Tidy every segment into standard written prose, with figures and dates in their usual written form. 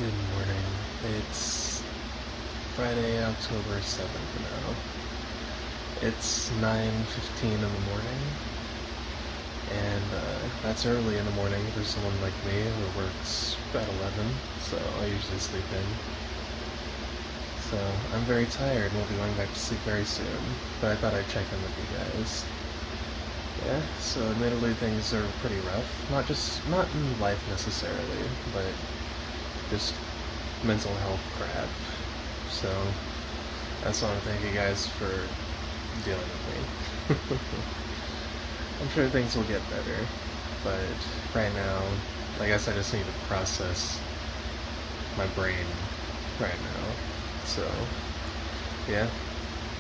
Good morning. It's Friday, October 7th now. It's 9:15 in the morning, and that's early in the morning for someone like me who works at 11, so I usually sleep in. So I'm very tired and will be going back to sleep very soon, but I thought I'd check in with you guys. Yeah, so admittedly things are pretty rough. Not in life necessarily, but just mental health crap. So that's why I want to thank you guys for dealing with me. I'm sure things will get better, but right now, I guess I just need to process my brain right now. So yeah,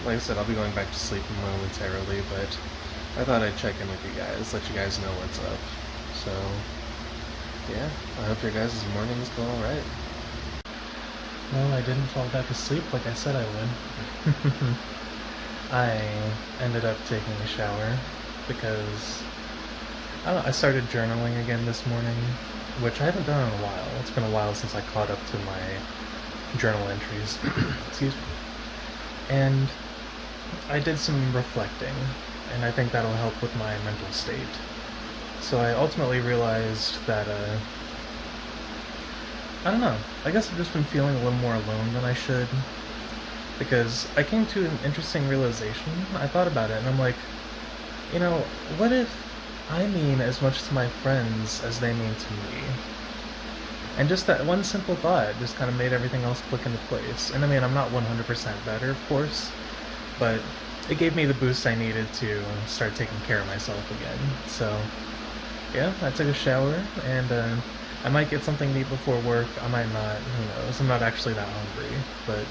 like I said, I'll be going back to sleep momentarily, but I thought I'd check in with you guys, let you guys know what's up. So yeah, I hope your guys' mornings go alright. No, I didn't fall back asleep like I said I would. I ended up taking a shower because, I don't know, I started journaling again this morning, which I haven't done in a while. It's been a while since I caught up to my journal entries. Excuse me. And I did some reflecting, and I think that'll help with my mental state. So I ultimately realized that, I don't know, I guess I've just been feeling a little more alone than I should, because I came to an interesting realization. I thought about it, and I'm like, what if I mean as much to my friends as they mean to me? And just that one simple thought just kind of made everything else click into place. And I mean, I'm not 100% better, of course, but it gave me the boost I needed to start taking care of myself again. So yeah, I took a shower, and I might get something to eat before work. I might not, who knows. I'm not actually that hungry, but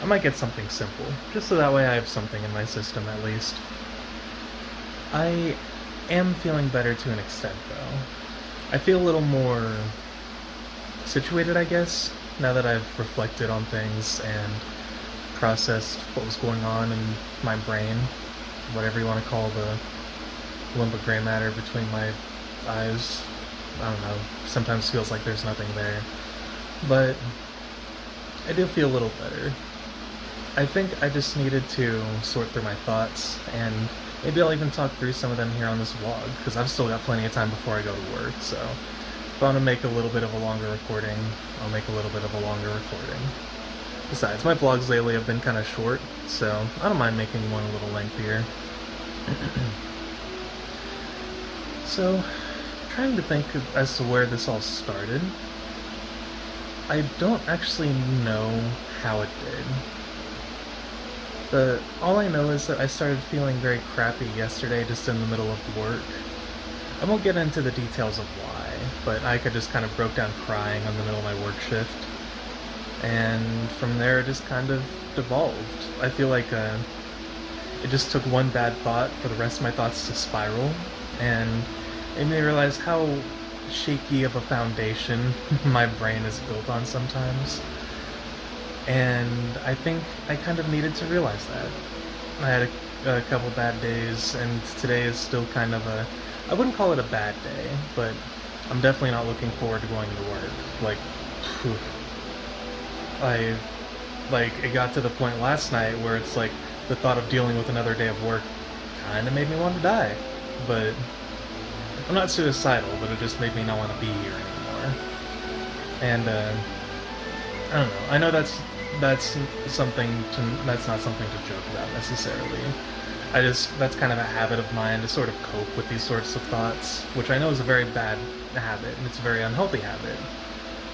I might get something simple, just so that way I have something in my system at least. I am feeling better to an extent, though. I feel a little more situated, I guess, now that I've reflected on things and processed what was going on in my brain, whatever you want to call the limbic gray matter between my eyes. I don't know, sometimes feels like there's nothing there, but I do feel a little better. I think I just needed to sort through my thoughts, and maybe I'll even talk through some of them here on this vlog, because I've still got plenty of time before I go to work. So if I want to make a little bit of a longer recording, I'll make a little bit of a longer recording. Besides, my vlogs lately have been kind of short, so I don't mind making one a little lengthier. So, trying to think as to where this all started. I don't actually know how it did. All I know is that I started feeling very crappy yesterday just in the middle of work. I won't get into the details of why, but I just kind of broke down crying in the middle of my work shift. And from there it just kind of devolved. I feel like it just took one bad thought for the rest of my thoughts to spiral, and made me realize how shaky of a foundation my brain is built on sometimes. And I think I kind of needed to realize that. I had a couple bad days, and today is still kind of I wouldn't call it a bad day, but I'm definitely not looking forward to going to work. It got to the point last night where it's like the thought of dealing with another day of work kind of made me want to die. But I'm not suicidal, but it just made me not want to be here anymore. And I don't know. I know that's not something to joke about necessarily. That's kind of a habit of mine to sort of cope with these sorts of thoughts, which I know is a very bad habit, and it's a very unhealthy habit.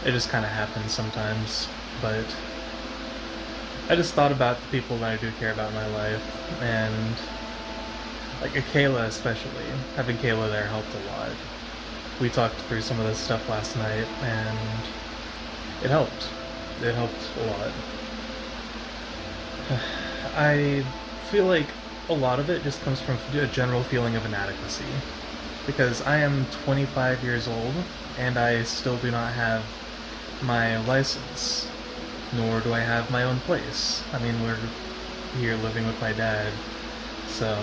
It just kind of happens sometimes, but I just thought about the people that I do care about in my life, and like Kayla especially. Having Kayla there helped a lot. We talked through some of this stuff last night, and it helped. It helped a lot. I feel like a lot of it just comes from a general feeling of inadequacy. Because I am 25 years old, and I still do not have my license. Nor do I have my own place. I mean, we're here living with my dad, so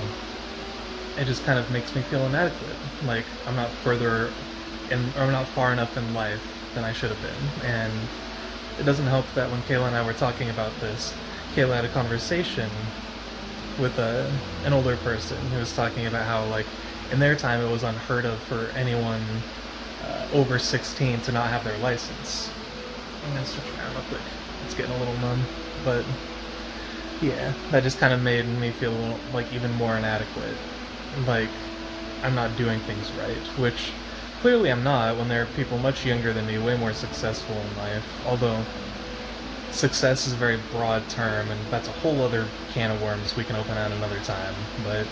it just kind of makes me feel inadequate. Like, I'm not far enough in life than I should have been. And it doesn't help that when Kayla and I were talking about this, Kayla had a conversation with an older person who was talking about how, like, in their time it was unheard of for anyone over 16 to not have their license. I'm gonna switch around real quick. It's getting a little numb, but yeah, that just kind of made me feel a little, like, even more inadequate. Like, I'm not doing things right, which clearly I'm not when there are people much younger than me, way more successful in life. Although, success is a very broad term, and that's a whole other can of worms we can open at another time, but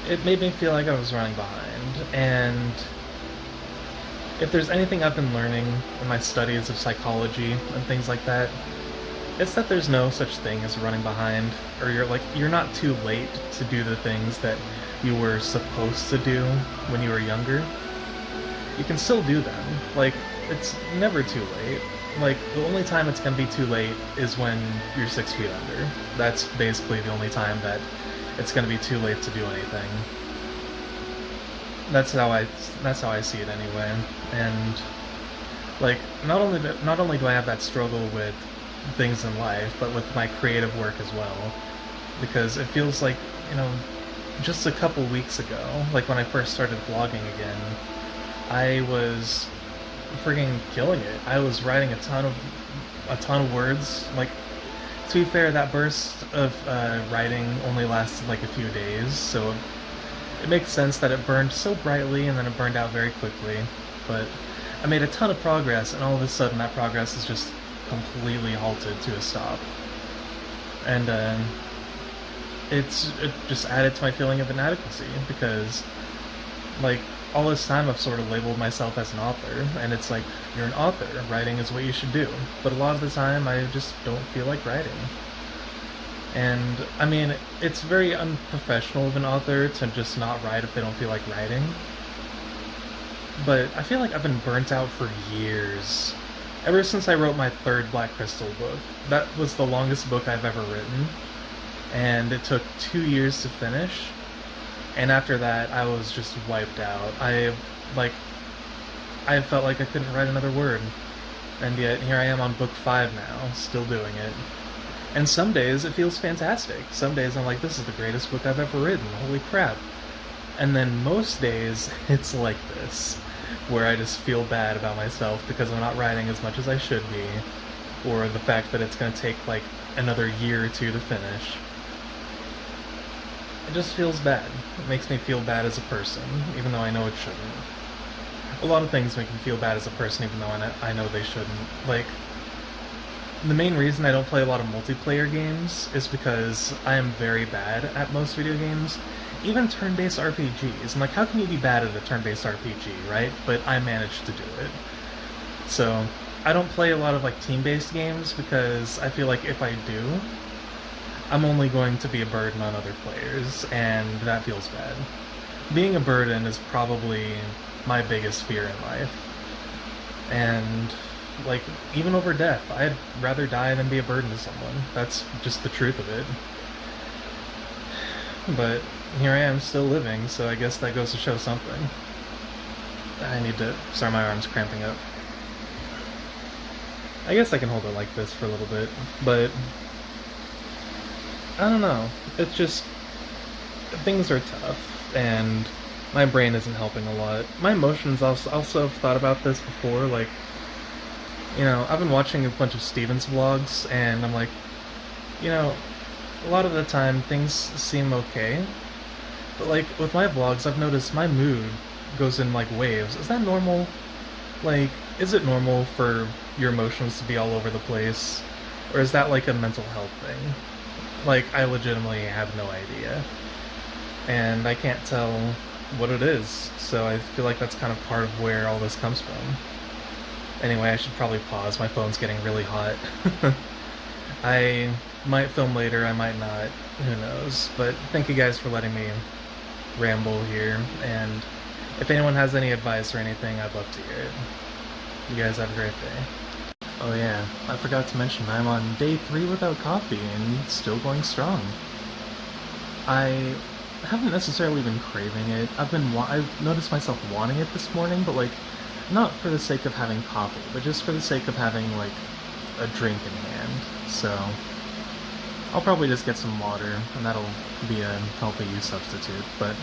it made me feel like I was running behind. And if there's anything I've been learning in my studies of psychology and things like that, it's that there's no such thing as running behind, or you're not too late to do the things that you were supposed to do when you were younger. You can still do them. Like, it's never too late. Like, the only time it's gonna be too late is when you're 6 feet under. That's basically the only time that it's gonna be too late to do anything. That's how I see it anyway. And like, not only do I have that struggle with things in life, but with my creative work as well. Because it feels like, just a couple weeks ago, like when I first started vlogging again, I was frigging killing it. I was writing a ton of words. Like, to be fair, that burst of writing only lasted like a few days, so it makes sense that it burned so brightly and then it burned out very quickly. But I made a ton of progress, and all of a sudden that progress is just completely halted to a stop. And it just added to my feeling of inadequacy, because, like, all this time I've sort of labeled myself as an author, and it's like, you're an author, writing is what you should do. But a lot of the time I just don't feel like writing. And, I mean, it's very unprofessional of an author to just not write if they don't feel like writing. But I feel like I've been burnt out for years. Ever since I wrote my third Black Crystal book. That was the longest book I've ever written, and it took 2 years to finish. And after that, I was just wiped out. I felt like I couldn't write another word. And yet, here I am on book 5 now, still doing it. And some days, it feels fantastic. Some days, I'm like, this is the greatest book I've ever written, holy crap. And then most days, it's like this, where I just feel bad about myself because I'm not writing as much as I should be, or the fact that it's going to take, like, another year or two to finish. It just feels bad. It makes me feel bad as a person, even though I know it shouldn't. A lot of things make me feel bad as a person, even though I know they shouldn't. Like, the main reason I don't play a lot of multiplayer games is because I am very bad at most video games, even turn-based RPGs. And, like, how can you be bad at a turn-based RPG, right? But I managed to do it. So, I don't play a lot of, like, team-based games because I feel like if I do, I'm only going to be a burden on other players, and that feels bad. Being a burden is probably my biggest fear in life. And, like, even over death, I'd rather die than be a burden to someone. That's just the truth of it. But here I am still living, so I guess that goes to show something. Sorry, my arm's cramping up. I guess I can hold it like this for a little bit, but I don't know. It's just, things are tough, and my brain isn't helping a lot. My emotions also have thought about this before. Like, I've been watching a bunch of Steven's vlogs, and I'm like, a lot of the time things seem okay, but, like, with my vlogs, I've noticed my mood goes in, like, waves. Is that normal? Like, is it normal for your emotions to be all over the place? Or is that, like, a mental health thing? Like, I legitimately have no idea. And I can't tell what it is, so I feel like that's kind of part of where all this comes from. Anyway, I should probably pause. My phone's getting really hot. I might film later, I might not. Who knows? But thank you guys for letting me ramble here, and if anyone has any advice or anything, I'd love to hear it. You guys have a great day. Oh yeah, I forgot to mention I'm on day 3 without coffee and still going strong. I haven't necessarily been craving it. I've noticed myself wanting it this morning, but, like, Not for the sake of having coffee, but just for the sake of having, like, a drink in hand. So, I'll probably just get some water, and that'll be a healthy use substitute, but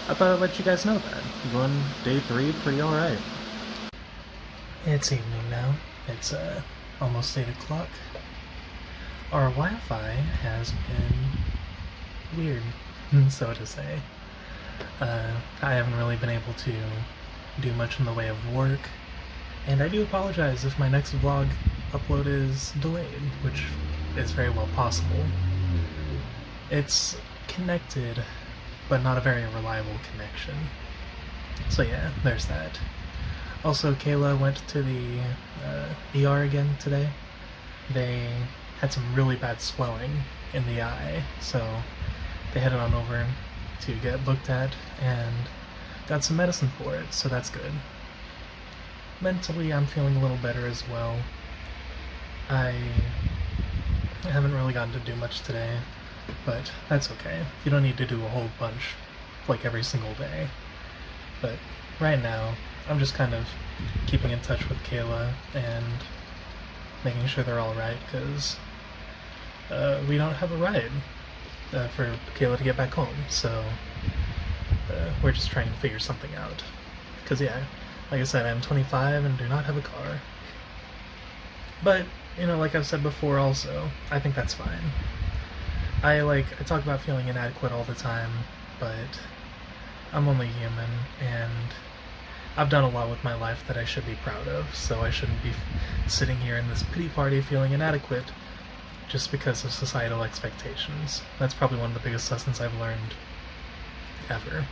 I thought I'd let you guys know that. Going day 3 pretty alright. It's evening now. It's, almost 8 o'clock. Our Wi-Fi has been weird, so to say. I haven't really been able to do much in the way of work, and I do apologize if my next vlog upload is delayed, which is very well possible. It's connected, but not a very reliable connection. So yeah, there's that. Also, Kayla went to the ER again today. They had some really bad swelling in the eye, so they headed on over to get looked at and got some medicine for it, so that's good. Mentally, I'm feeling a little better as well. I haven't really gotten to do much today, but that's okay. You don't need to do a whole bunch, like every single day. But right now, I'm just kind of keeping in touch with Kayla and making sure they're alright, because we don't have a ride for Kayla to get back home, so we're just trying to figure something out. Because yeah, like I said, I'm 25 and do not have a car. But, you know, like I've said before also, I think that's fine. I talk about feeling inadequate all the time, but I'm only human, and I've done a lot with my life that I should be proud of, so I shouldn't be sitting here in this pity party feeling inadequate just because of societal expectations. That's probably one of the biggest lessons I've learned ever.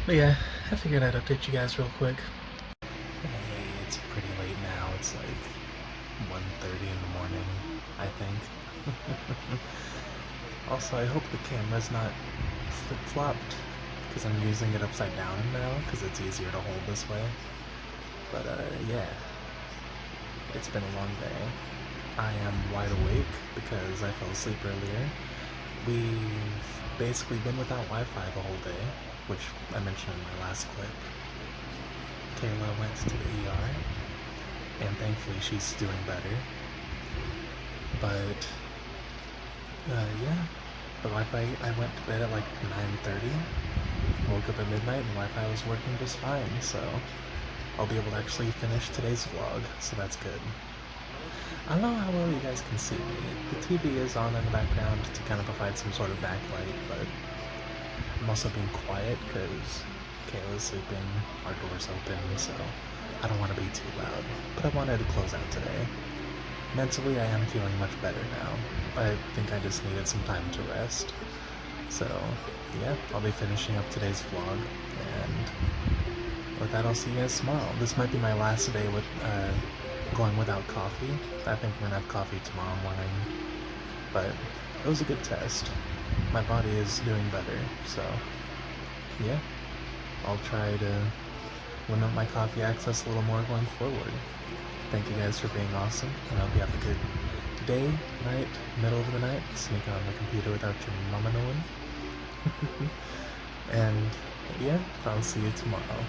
But yeah, I figured I'd update you guys real quick. Hey, it's pretty late now. It's like 1:30 in the morning, I think. Also, I hope the camera's not flip-flopped, because I'm using it upside down now, because it's easier to hold this way. But yeah, it's been a long day. I am wide awake because I fell asleep earlier. We've basically been without Wi-Fi the whole day, which I mentioned in my last clip. Kayla went to the ER, and thankfully she's doing better. But yeah, the Wi-Fi, I went to bed at like 9:30, woke up at midnight, and Wi-Fi was working just fine, so I'll be able to actually finish today's vlog, so that's good. I don't know how well you guys can see me. The TV is on in the background to kind of provide some sort of backlight, but I'm also being quiet because Kayla's sleeping, our door's open, so I don't want to be too loud. But I wanted to close out today. Mentally, I am feeling much better now. I think I just needed some time to rest. So, yeah, I'll be finishing up today's vlog, and with that, I'll see you guys tomorrow. This might be my last day with going without coffee. I think we're gonna have coffee tomorrow morning, but it was a good test. My body is doing better, so yeah, I'll try to limit my coffee access a little more going forward. Thank you guys for being awesome, and I hope you have a good day, night, middle of the night, sneaking on the computer without your mama knowing. And yeah, I'll see you tomorrow.